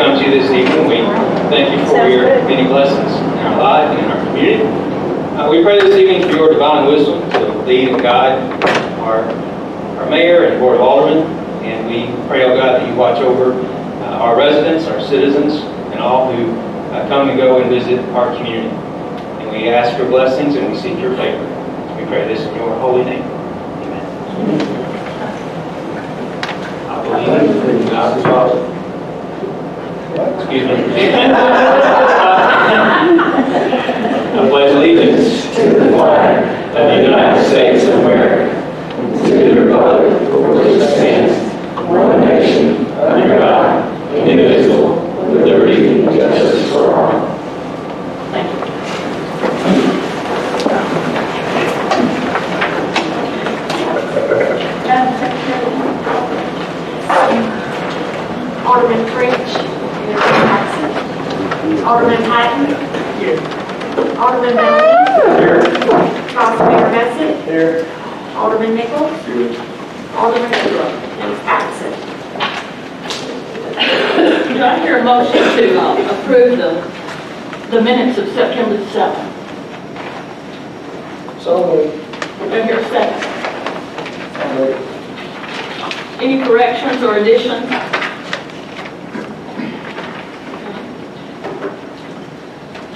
come to you this evening. We thank you for your many blessings in our life and in our community. We pray this evening for your divine wisdom to lead and guide our mayor and board of aldermen. And we pray, oh God, that you watch over our residents, our citizens, and all who come and go and visit our community. And we ask your blessings and we seek your favor. We pray this in your holy name. Amen. I believe in God the Father. Excuse me. I pledge allegiance to the flag of the United States of America, to the republic for which it stands, one nation, under God, indivisible, with liberty and justice for all. Thank you. Madam Secretary, Alderman French is absent. Alderman Patton. Here. Alderman Bellamy. Here. Vice Mayor Messick. Here. Alderman Nichols. Here. Alderman Ingram is absent. Do I hear a motion to approve the minutes of September the 7th? So moved. Do I hear a second? Any corrections or additions?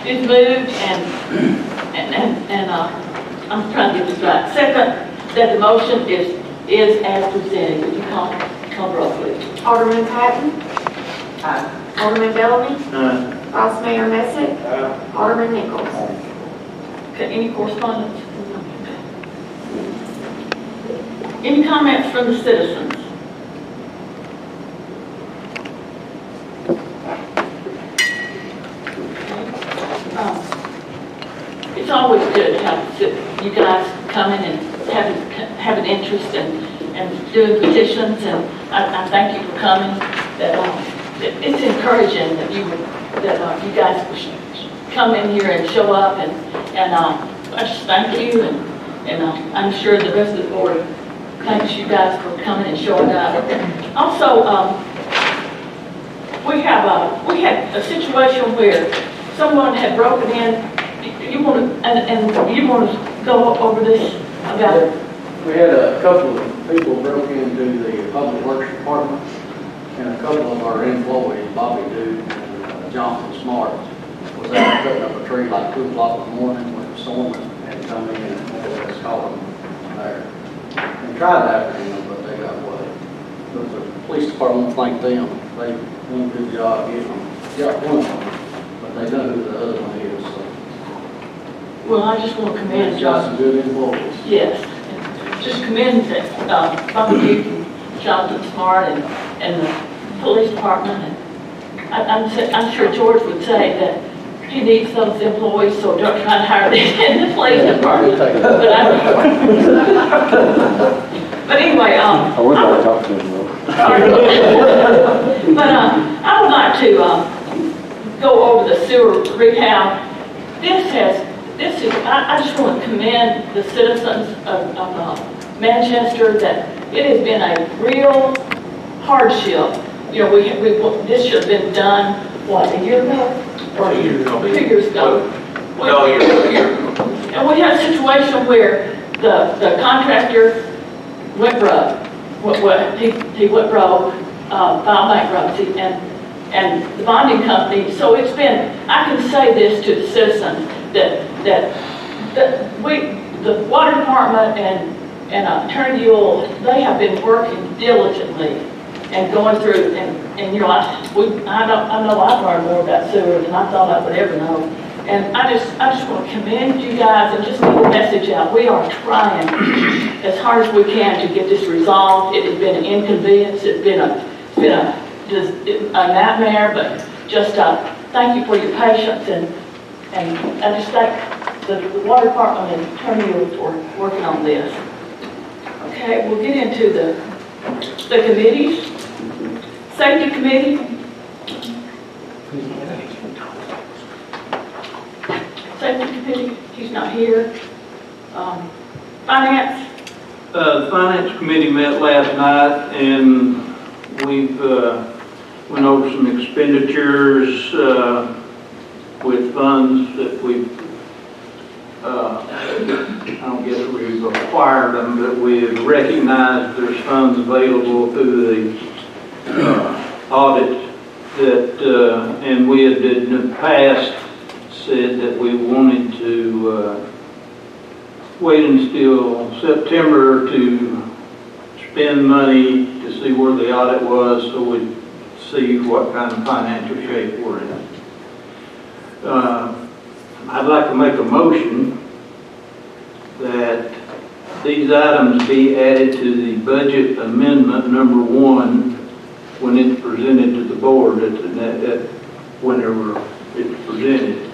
It's moved and I'm trying to get this right. Second, that the motion is as presented. Would you call roll, please? Alderman Patton. Aye. Alderman Bellamy. Aye. Vice Mayor Messick. Alderman Nichols. Okay, any correspondence? Any comments from the citizens? It's always good to have you guys come in and have an interest in doing petitions, and I thank you for coming. That it's encouraging that you guys come in here and show up, and I just thank you, and I'm sure the rest of the board thanks you guys for coming and showing up. Also, we had a situation where someone had broken in. You want to go over this about it? We had a couple of people broke into the Public Works Department, and a couple of our employees, Bobby Dude and Jonathan Smart, was out cutting up a tree like 2 o'clock in the morning when the storm had come in, and more or less caught them there. And tried after them, but they got away. But the police department thanked them. They done a good job getting them. Got one of them, but they know who the other one is. So. Well, I just want to commend Got some good employees. Yes, just commend Bobby Duke and Jonathan Smart and the police department. And I'm sure George would say that he needs those employees, so don't try to hire them in the police department. But anyway, I would like to talk to him though. But I would like to go over the sewer rehab. I just want to commend the citizens of Manchester that it has been a real hardship. You know, this should have been done, what, a year ago? Or 2 years ago. No, a year ago. And we had a situation where the contractor went broke. He went broke, filed bankruptcy, and the bonding company. So it's been, I can say this to the citizens, that the water department and Attorney Yule, they have been working diligently and going through, and you know, I know I've learned more about sewers than I thought I would ever know. And I just want to commend you guys and just get the message out. We are trying as hard as we can to get this resolved. It has been an inconvenience. It's been a nightmare, but just thank you for your patience, and I just thank the water department and Attorney for working on this. Okay, we'll get into the committees. Safety Committee. Safety Committee, he's not here. Finance. The Finance Committee met last night, and we've went over some expenditures with funds that we've, I don't guess we've acquired them, but we've recognized there's funds available through the audit that, and we had in the past said that we wanted to wait until September to spend money to see where the audit was, so we'd see what kind of financial shape we're in. I'd like to make a motion that these items be added to the budget amendment number 1 when it's presented to the board whenever it's presented.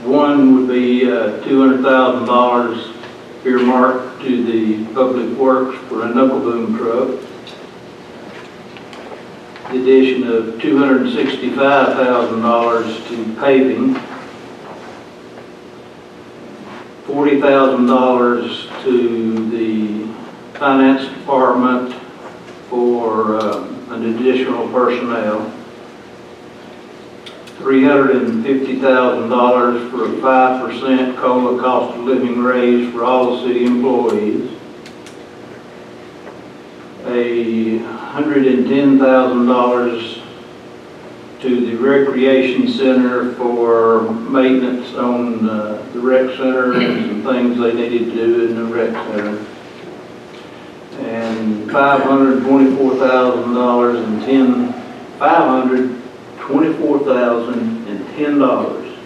One would be $200,000 earmarked to the Public Works for a knuckle boom truck. The addition of $265,000 to paving. $40,000 to the Finance Department for an additional personnel. $350,000 for a 5% COLA cost of living raise for all the city employees. $110,000 to the recreation center for maintenance on the rec center and some things they needed to do in the rec center. And $524,010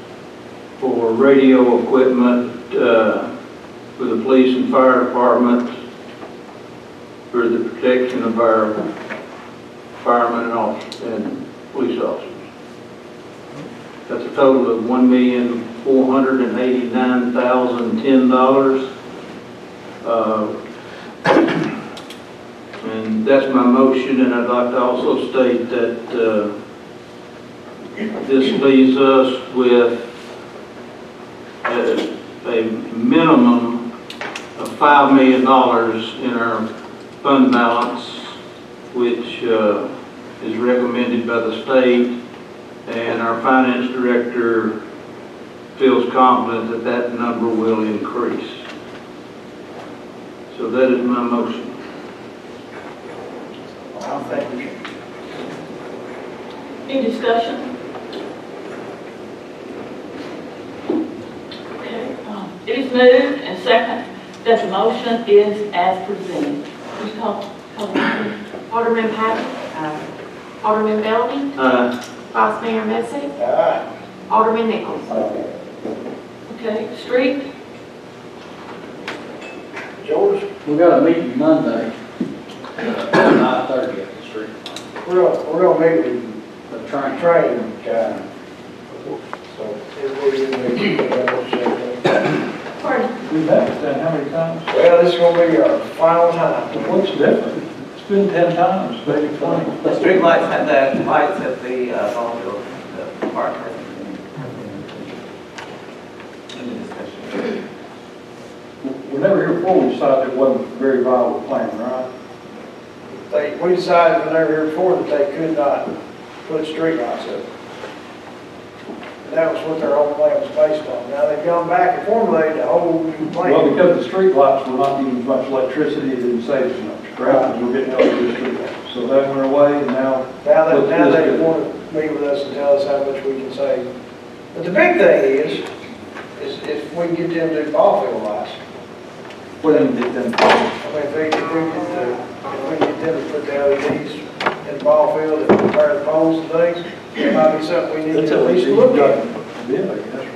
for radio equipment for the police and fire department for the protection of our firemen and police officers. That's a total of $1,489,010. And that's my motion, and I'd like to also state that this leaves us with a minimum of $5 million in our fund balance, which is recommended by the state, and our finance director feels confident that that number will increase. So that is my motion. Thank you. Any discussion? Okay, it is moved and second that the motion is as presented. Please call the roll. Alderman Patton. Alderman Bellamy. Vice Mayor Messick. Alderman Nichols. Okay, Street. George? We got a meeting Monday, 9:30 at the street. We're gonna meet with The train. training guy. So it will be Pardon? We've met with them how many times? well, this is gonna be our final time. What's different? It's been 10 times, maybe 20. The street lights had the lights at the Bonneville park. Any discussion? Whenever here before, we decided it wasn't a very viable plan, right? We decided when they were here before that they could not put streetlights up. And that was what their whole plan was based on. Now they've gone back and formulated a whole new plan. Well, because the street lights were not using as much electricity, it didn't save as much. Right, we're getting LED street lights. So that went away, and now Now they want to meet with us and tell us how much we can save. But the big thing is if we can get them to do ball field lights. we didn't get them. I mean, if we get them to put the LEDs in the ball field and repair the poles and things, it might be something we need to at least look at. Yeah, that's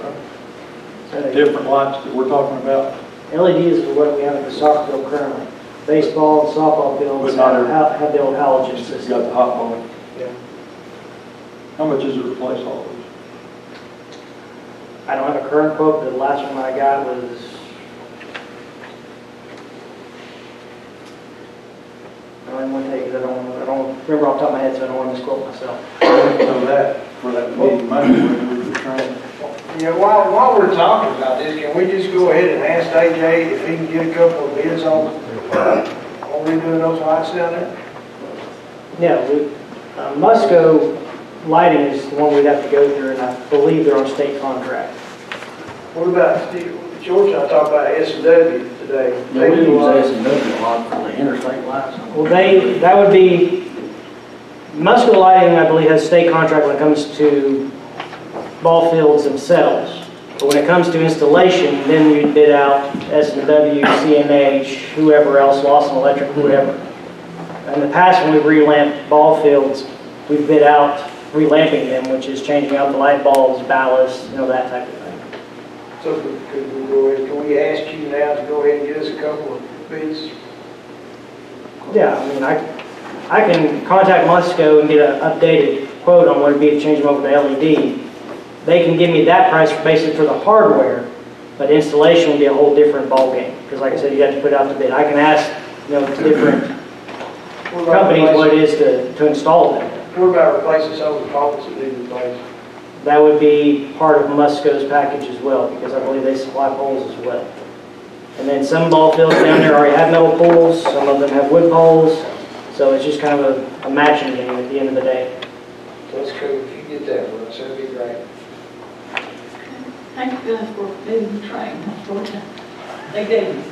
right. Different lights that we're talking about. LEDs are what we have at the soccer field currently. Baseball and softball fields But not have the old halogen It's system. got the hot bulb. Yeah. How much is it to replace all those? I don't have a current quote, but the last one I got was I don't even want to tell you because I don't remember off the top of my head, so I don't want to misquote myself. So that, for that meeting Monday, we were trying. Yeah, while we're talking about this, can we just go ahead and ask AJ if he can get a couple of bids on redoing those lights down there? Yeah, Musco Lighting is the one we'd have to go through, and I believe they're on state contract. What about, George and I talked about S&W today. Yeah, we use S&W a lot for the interstate lights. Well, that would be, Musco Lighting, I believe, has state contract when it comes to ball fields themselves. But when it comes to installation, then you bid out S&W, CNH, whoever else, Lawson Electric, whoever. In the past, when we relamped ball fields, we bid out relamping them, which is changing out the light bulbs, ballast, that type of thing. So could we go ahead, can we ask you now to go ahead and get us a couple of bids? Yeah, I mean, I can contact Musco and get an updated quote on what it'd be to change them over to LED. They can give me that price basically for the hardware, but installation will be a whole different ballgame. Because like I said, you have to put out the bid. I can ask, different companies what it is to install them. What about replacing some of the poles that need replaced? That would be part of Musco's package as well, because I believe they supply poles as well. And then some ball fields down there already have metal poles, some of them have wood poles, so it's just kind of a matching game at the end of the day. So that's cool, if you get that for us, that'd be great. Thank you guys for leading the train. That's what they gave us.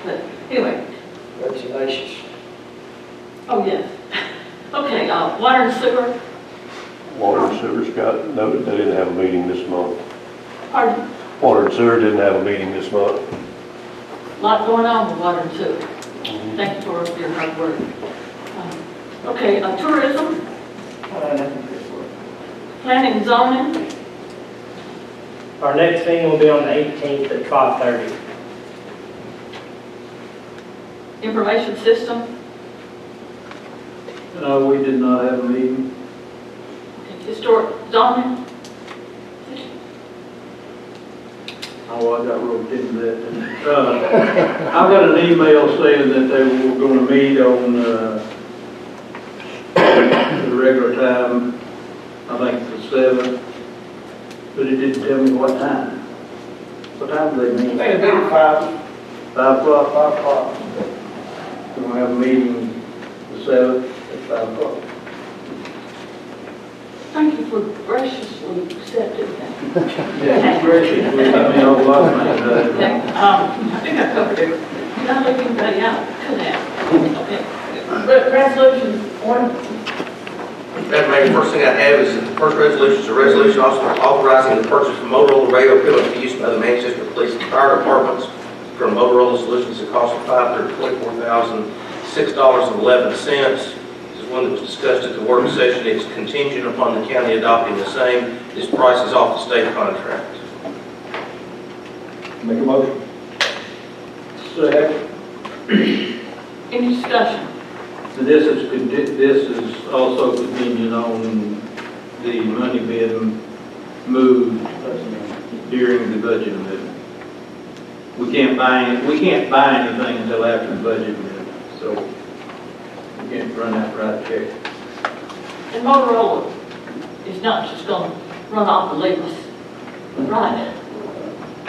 But anyway, Congratulations. oh yes. Okay, water and sewer. Water and sewer's got, no, they didn't have a meeting this month. Pardon? Water and sewer didn't have a meeting this month. A lot going on with water and sewer. Thank you for your hard work. Okay, tourism, planning and zoning. Our next meeting will be on the 18th at 5:30. Information system. We did not have a meeting. Historic zoning. Oh, I got roped into that. I got an email saying that they were going to meet on the regular time, I think it's the 7th, but it didn't tell me what time. What time do they meet? I think it'd be 5 o'clock? 5 o'clock. We're going to have a meeting the 7th at 5 o'clock. Thank you for graciously accepting that. Yeah, gracious, we got me all up, man. Okay, I think I covered it. Did I leave anybody out? Come down. Okay. Resolution 1. Madam Mayor, first thing I have is that the first resolution is a resolution authorizing the purchase of Motorola radio equipment for use by the Manchester Police and Fire Departments from Motorola Solutions at a cost of $524,006.11. This is one that was discussed at the work session. It's contingent upon the county adopting the same. This price is off the state contract. Make a motion. Second. Any discussion? This is also contingent on the money being moved during the budget amendment. We can't buy anything until after the budget amendment, so we can't run that right check. And Motorola is not just going to run off and leave us, right?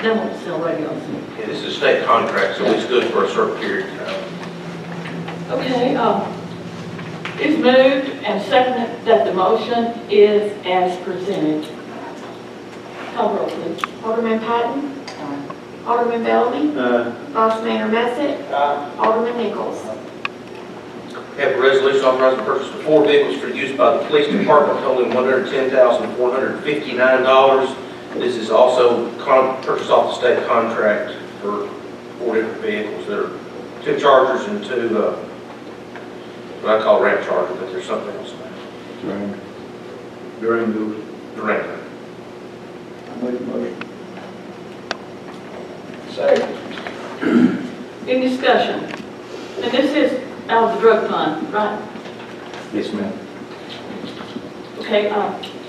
They won't sell radios. Yeah, this is a state contract, so it's good for a certain period of time. Okay, it's moved and seconded that the motion is as presented. Call roll, please. Alderman Patton. Alderman Bellamy. Vice Mayor Messick. Alderman Nichols. We have a resolution authorizing the purchase of 4 vehicles for use by the police department totaling $110,459. This is also purchased off the state contract for 4 different vehicles. There are 2 Chargers and 2 what I call Ram Charger, but there's something else now. Durango. Durango. Make a motion. Second. Any discussion? And this is out of the drug fund, right? Yes, ma'am. Okay,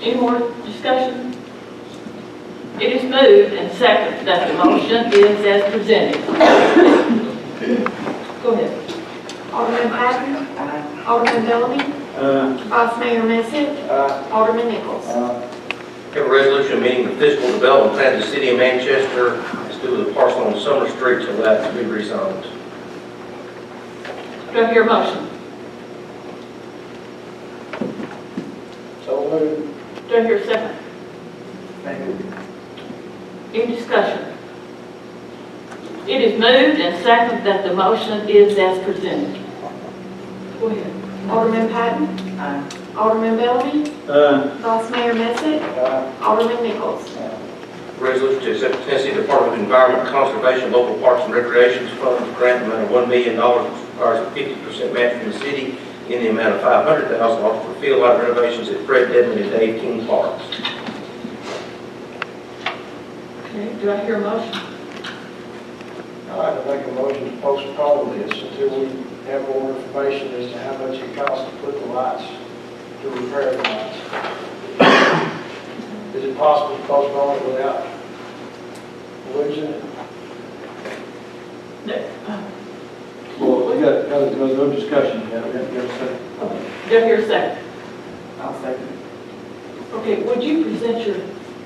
any more discussion? It is moved and seconded that the motion is as presented. Go ahead. Alderman Patton. Alderman Bellamy. Vice Mayor Messick. Alderman Nichols. We have a resolution meeting the physical development plan of the city of Manchester. It's due to the parcel on Summer Street to allow it to be rezoned. Do I hear a motion? moved. Do I hear a second? Any discussion? It is moved and seconded that the motion is as presented. Go ahead. Alderman Patton. Alderman Bellamy. Vice Mayor Messick. Alderman Nichols. Resolution to accept the Tennessee Department of Environment Conservation Local Parks and Recreation Funds grant amount of $1 million, which requires a 50% match from the city in the amount of $500,000 for field lot renovations at Fred Dedman and Dave King Parks. Okay, do I hear a motion? I'd like to make a motion to postpone this until we have more information as to how much it costs to put the lights, to repair the lights. Is it possible to postpone it without losing it? Well, we got no discussion yet, we have to say. Do I hear a second? I'll second it. Okay, would you present your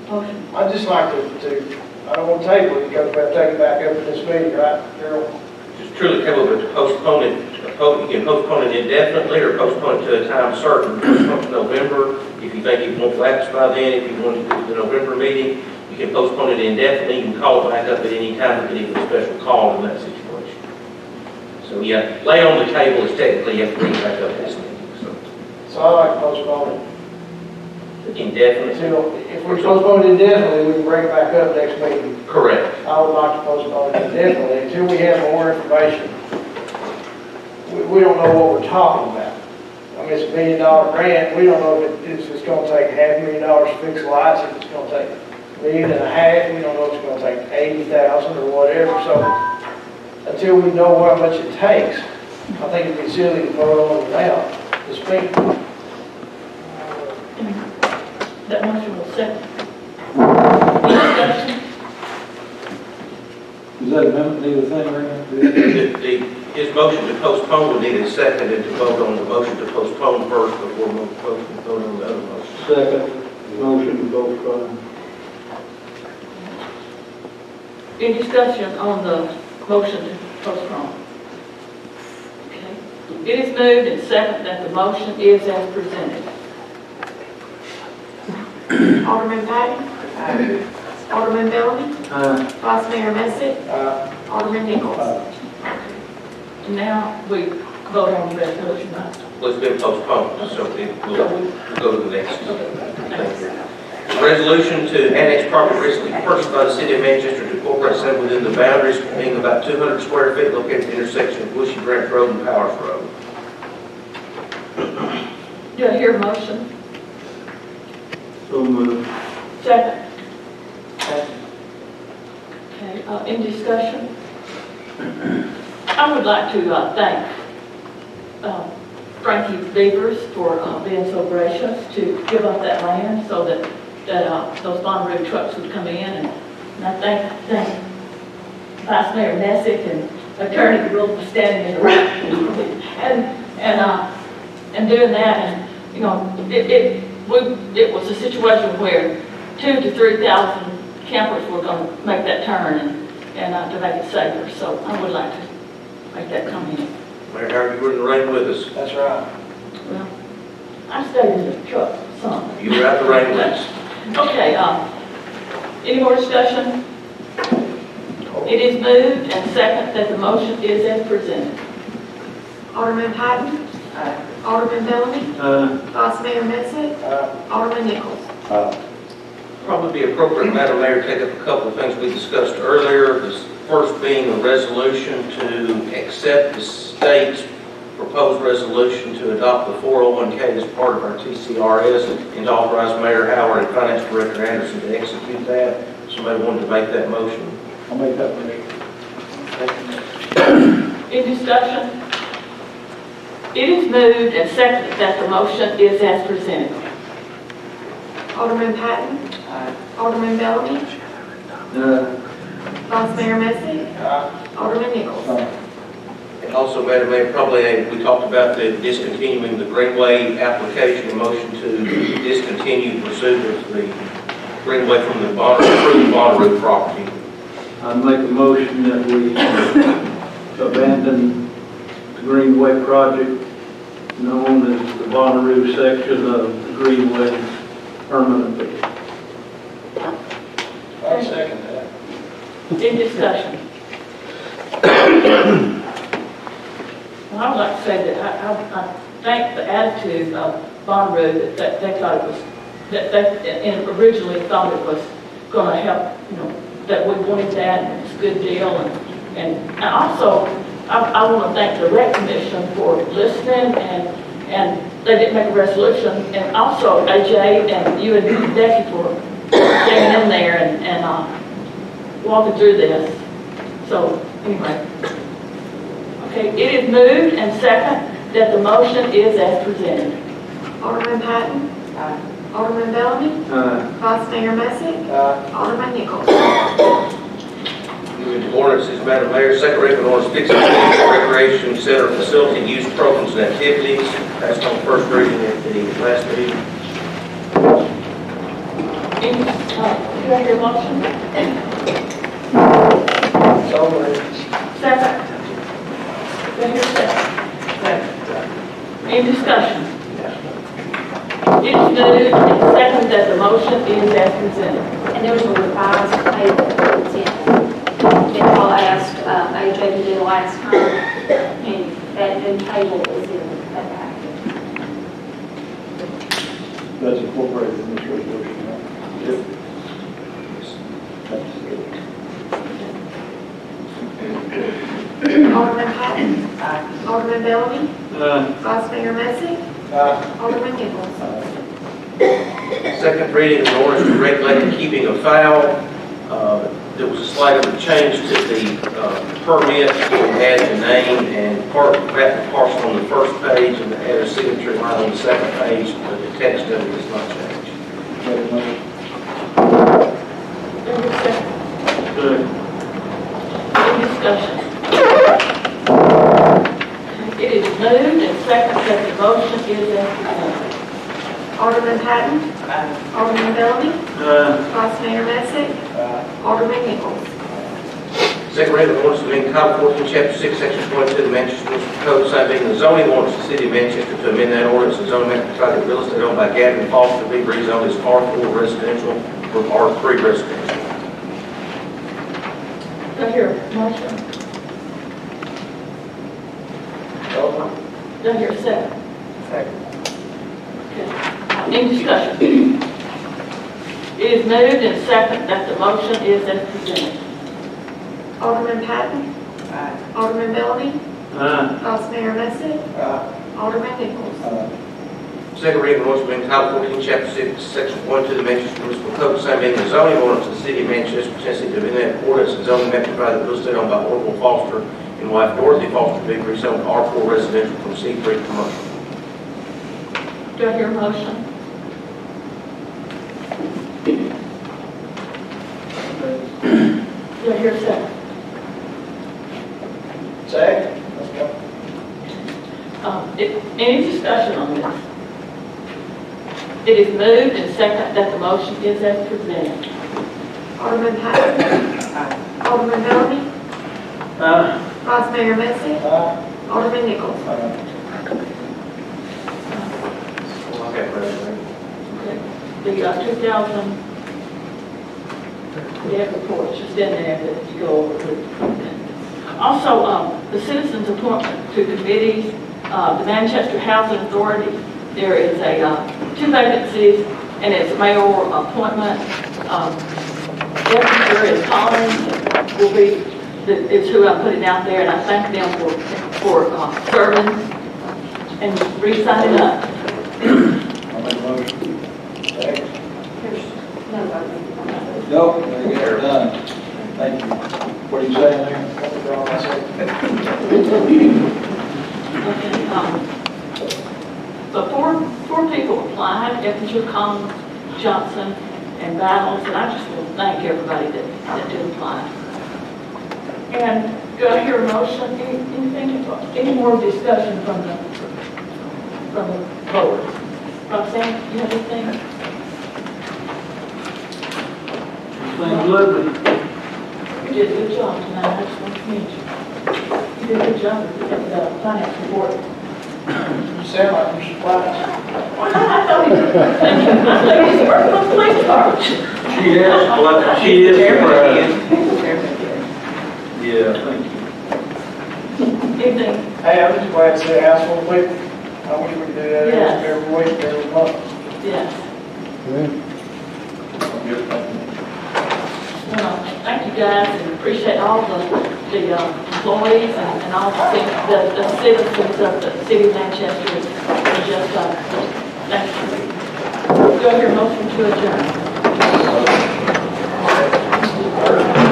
motion? I'd just like to I don't want to table it because we have to take it back up at this meeting, right, Carol? Just truly capable to postpone it, you can postpone it indefinitely or postpone it to a time certain, postpone to November. If you think it won't lapse by then, if you want to do the November meeting, you can postpone it indefinitely. You can call it back up at any time. You can even a special call in that situation. So yeah, lay on the table is technically you have to bring it back up at this meeting. So I'd like to postpone it. Indefinitely. Until, if we postpone it indefinitely, we can bring it back up next meeting. Correct. I would like to postpone it indefinitely until we have more information. We don't know what we're talking about. I mean, it's $1 million grant. We don't know if it's going to take $500,000 to fix the lights, if it's going to take $1.5 million. We don't know if it's going to take 80,000 or whatever. So until we know how much it takes, I think it'd be silly to vote on it now to speak. That motion will second. Any discussion? Does that amendment need a thing or anything? His motion to postpone would need a second and to vote on the motion to postpone first before voting on the other motion. Second motion to postpone. Any discussion on the motion to postpone? Okay. It is moved and seconded that the motion is as presented. Alderman Patton. Alderman Bellamy. Vice Mayor Messick. Alderman Nichols. Now we vote on the resolution. Well, it's been postponed, so we'll go to the next. Thank you. Resolution to annex property recently purchased by the city of Manchester to incorporate some within the boundaries being about 200 square feet located at the intersection of Bushy Branch Road and Powers Road. Do I hear a motion? So moved. Second. Okay, in discussion? I would like to thank Frankie Beavers for being so gracious to give up that land so that those Bonnaroo trucks would come in. And I thank Vice Mayor Messick and Attorney Will for standing in the right and doing that. And you know, it was a situation where 2,000 to 3,000 campers were going to make that turn and to make it safer. So I would like to make that comment. Mayor Howard, you were in the rain with us. That's right. Well, I stayed in the truck some. You were out the rain with us. Okay, any more discussion? It is moved and second that the motion is as presented. Alderman Patton. Alderman Bellamy. Vice Mayor Messick. Alderman Nichols. Probably be appropriate, Madam Mayor, to take up a couple of things we discussed earlier. This first being a resolution to accept the state's proposed resolution to adopt the 401k as part of our TCRS and to authorize Mayor Howard and Finance Director Anderson to execute that. Somebody wanted to make that motion. I'll make that motion. In discussion? It is moved and seconded that the motion is as presented. Alderman Patton. Alderman Bellamy. Vice Mayor Messick. Alderman Nichols. And also, Madam Mayor, probably we talked about the discontinuing the Greenway application, a motion to discontinue pursuit of the Greenway from the Bonnaroo property. I make a motion that we abandon the Greenway project known as the Bonnaroo section of the Greenway permanent fix. I second that. Any discussion? Well, I would like to say that I think the attitude of Bonnaroo, that they thought it was, that they originally thought it was going to help, that we wanted that, and it's a good deal. And also, I want to thank the Rec Commission for listening, and they didn't make a resolution. And also, AJ and you and Becky for getting in there and walking through this. So, anyway. Okay, it is moved and second that the motion is as presented. Alderman Patton. Alderman Bellamy. Vice Mayor Messick. Alderman Nichols. Moving to ordinances, Madam Mayor, second reading of ordinance fixing recreation center facility use programs and activities. Passed on first reading at the last meeting. Do I hear a motion? So moved. Second. Do I hear a second? Any discussion? It is moved and second that the motion is as presented. And there was a revised table for example, that I'll ask AJ to do last time, and that new table is in that package. That's incorporated in this resolution, right? Yep. Alderman Patton. Alderman Bellamy. Vice Mayor Messick. Alderman Nichols. Second reading of an ordinance to regulate the keeping of fowl. There was a slight change to the permit. We had the name and parcel on the first page and had a signature line on the second page, but the text of it does not change. Do I hear a second? Any discussion? It is moved and second that the motion is as presented. Alderman Patton. Alderman Bellamy. Vice Mayor Messick. Alderman Nichols. Second reading of ordinance amending Title 14, Chapter 6, Section 22 of the Manchester Municipal Code, same being the zoning ordinance of the City of Manchester to amend that ordinance and zoning map to private real estate owned by Gavin Foster to be rezoned as R4 residential from R3 residential. Do I hear a motion? Do I hear a second? Second. Okay. Any discussion? It is moved and second that the motion is as presented. Alderman Patton. Alderman Bellamy. Vice Mayor Messick. Alderman Nichols. Second reading of ordinance amending Title 14, Chapter 6, Section 22 of the Manchester Municipal Code, same being the zoning ordinance of the City of Manchester, Tennessee, to amend that ordinance and zoning map to private real estate owned by Orville Foster and wife Dorothy Foster to be rezoned R4 residential from C3 commercial. Do I hear a motion? Do I hear a second? Second. Let's go. Any discussion on this? It is moved and second that the motion is as presented. Alderman Patton. Alderman Bellamy. Vice Mayor Messick. Alderman Nichols. Okay, President. The 2000 report is just in there that you go over. Also, the citizens' appointment to committees, the Manchester Housing Authority, there is two vacancies, and it's mayoral appointment. Deputy Collins will be, is who I'm putting out there, and I thank them for serving and re-signing up. I'll make a motion. Second. Nope, there you go, done. Thank you. What are you saying there? Okay, so four people applied, Eppinger, Collins, Johnson, and Battles, and I just want to thank everybody that did apply. And do I hear a motion, any more discussion from the board? Roxanne, you have anything? Things lovely. You did a good job tonight, I just want to commend you. You did a good job with the finance report. You sound like you're surprised. I thought he was working on the police department. She is surprised. Yeah, thank you. Anything? Hey, I'm just glad to see a house full of people. I wish we could do that Yes. every week, every month. Yes. Well, thank you guys, and appreciate all the employees and all the citizens of the city of Manchester and just, thank you. Do I hear a motion to adjourn?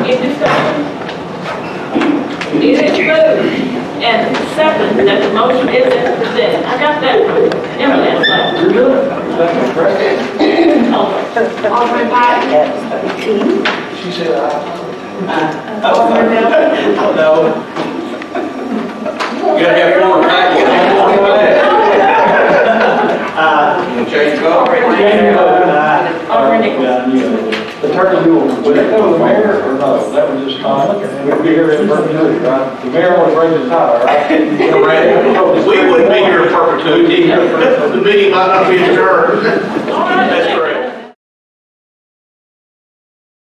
Any discussion? It is moved and second that the motion is as presented. I got that from Emily last night. You're good. That's correct. Alderman Patton. She said, Alderman Miller. No. You gotta have four back. Change the call. Alderman Nichols. The turkey mule, would that go to the mayor or no? That was just Tom. We'd be here in perpetuity, right? The mayor would bring the tie, right? Correct. We wouldn't be here in perpetuity. The meeting might not be adjourned. All right.